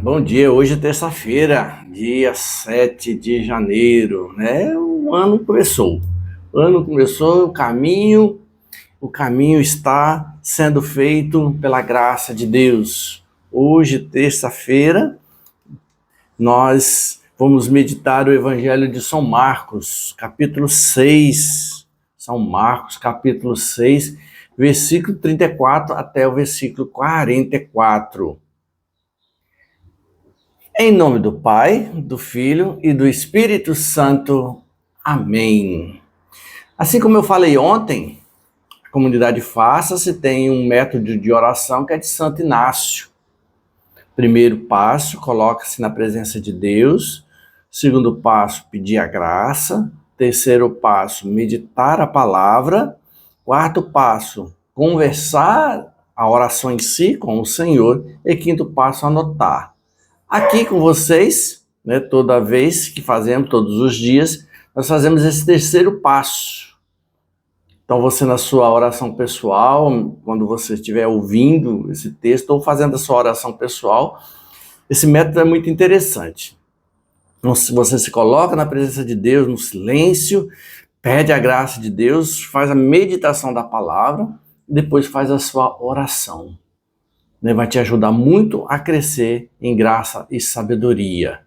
Bom dia. Hoje é terça-feira, dia 7 de janeiro, né? O ano começou. O caminho está sendo feito pela graça de Deus. Hoje, terça-feira, nós vamos meditar o Evangelho de São Marcos, capítulo 6. São Marcos, capítulo 6, versículo 34 até o versículo 44. Em nome do Pai, do Filho e do Espírito Santo. Amém. Assim como eu falei ontem, a comunidade Faça-se tem um método de oração que é de Santo Inácio. Primeiro passo, coloca-se na presença de Deus. Segundo passo, pedir a graça. Terceiro passo, meditar a palavra. Quarto passo, conversar a oração em si com o Senhor. E quinto passo, anotar. Aqui com vocês, né, toda vez que fazemos, todos os dias, nós fazemos esse terceiro passo. Então você na sua oração pessoal, quando você estiver ouvindo esse texto ou fazendo a sua oração pessoal, esse método é muito interessante. Então, se você se coloca na presença de Deus, no silêncio, pede a graça de Deus, faz a meditação da palavra, e depois faz a sua oração. Vai te ajudar muito a crescer em graça e sabedoria.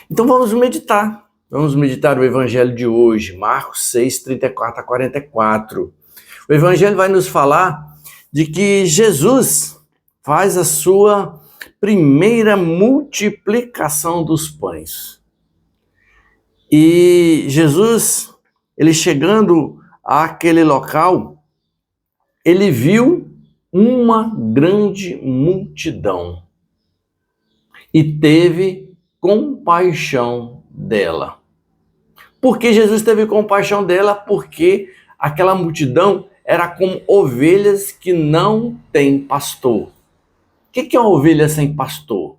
Então vamos meditar. Vamos meditar o Evangelho de hoje, Marcos 6, 34 a 44. O Evangelho vai nos falar de que Jesus faz a sua primeira multiplicação dos pães. E Jesus, ele chegando àquele local, ele viu uma grande multidão e teve compaixão dela. Por que Jesus teve compaixão dela? Porque aquela multidão era como ovelhas que não têm pastor. O que é uma ovelha sem pastor?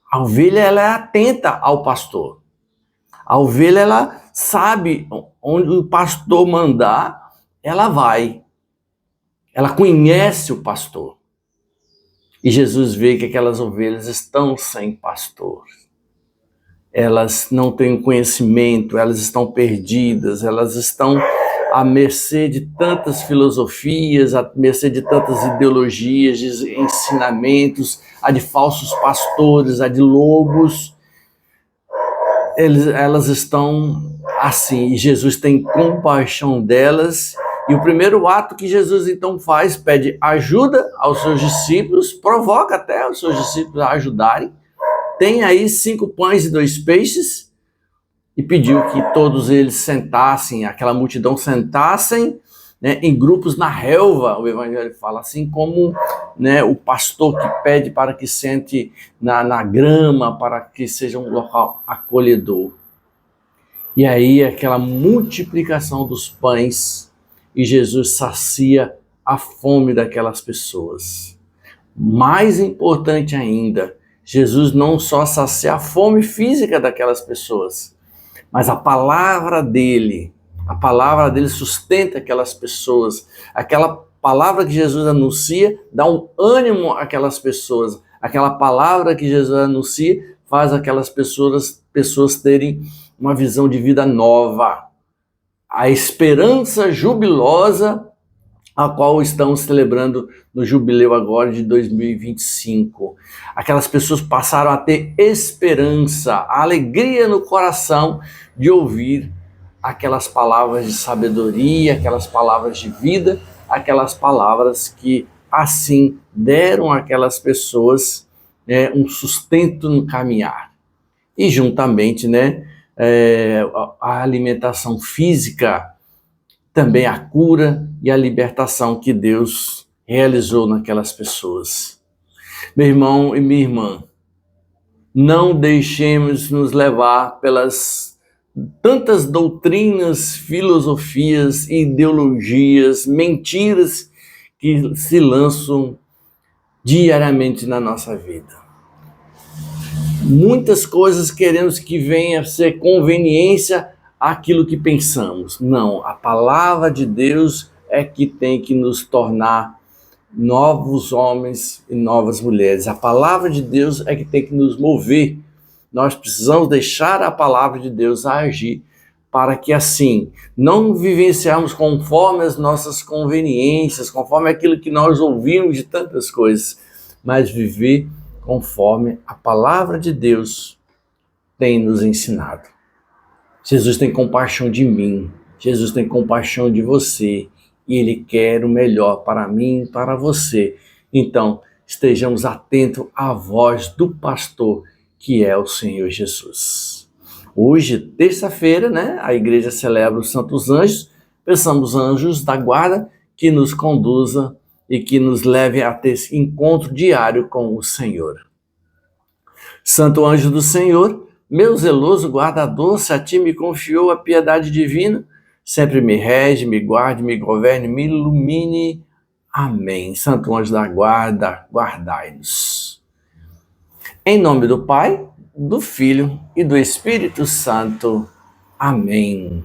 A ovelha ela é atenta ao pastor. A ovelha ela sabe onde o pastor mandar, ela vai. Ela conhece o pastor. E Jesus vê que aquelas ovelhas estão sem pastor. Elas não têm conhecimento, elas estão perdidas, elas estão à mercê de tantas filosofias, à mercê de tantas ideologias, de ensinamentos, a de falsos pastores, a de lobos. Elas estão assim, e Jesus tem compaixão delas. E o primeiro ato que Jesus então faz, pede ajuda aos seus discípulos, provoca até os seus discípulos a ajudarem. Tem aí 5 pães e 2 peixes e pediu que todos eles sentassem, aquela multidão sentassem, né, em grupos na relva, o Evangelho fala, assim como, né, o pastor que pede para que sente na grama, para que seja um local acolhedor. E aí aquela multiplicação dos pães, e Jesus sacia a fome daquelas pessoas. Mais importante ainda, Jesus não só sacia a fome física daquelas pessoas, mas a palavra dele sustenta aquelas pessoas. Aquela palavra que Jesus anuncia dá um ânimo àquelas pessoas. Aquela palavra que Jesus anuncia faz aquelas pessoas terem uma visão de vida nova. A esperança jubilosa a qual estamos celebrando no jubileu agora de 2025. Aquelas pessoas passaram a ter esperança, a alegria no coração de ouvir aquelas palavras de sabedoria, aquelas palavras de vida, aquelas palavras que assim deram àquelas pessoas um sustento no caminhar. E juntamente, a alimentação física, também a cura e a libertação que Deus realizou naquelas pessoas. Meu irmão e minha irmã, não deixemos nos levar pelas tantas doutrinas, filosofias, ideologias, mentiras que se lançam diariamente na nossa vida. Muitas coisas queremos que venha a ser conveniência àquilo que pensamos. Não, a palavra de Deus é que tem que nos tornar novos homens e novas mulheres. A palavra de Deus é que tem que nos mover. Nós precisamos deixar a palavra de Deus agir, para que assim não vivenciarmos conforme as nossas conveniências, conforme aquilo que nós ouvimos de tantas coisas, mas viver conforme a palavra de Deus tem nos ensinado. Jesus tem compaixão de mim, Jesus tem compaixão de você, e Ele quer o melhor para mim e para você. Então, estejamos atentos à voz do pastor, que é o Senhor Jesus. Hoje, terça-feira, né, a igreja celebra os Santos Anjos. Peçamos anjos da guarda que nos conduza e que nos leve a ter esse encontro diário com o Senhor. Santo anjo do Senhor, meu zeloso guardador, se a ti me confiou a piedade divina, sempre me rege, me guarde, me governe, me ilumine. Amém. Santo anjo da guarda, guardai-nos. Em nome do Pai, do Filho e do Espírito Santo. Amém.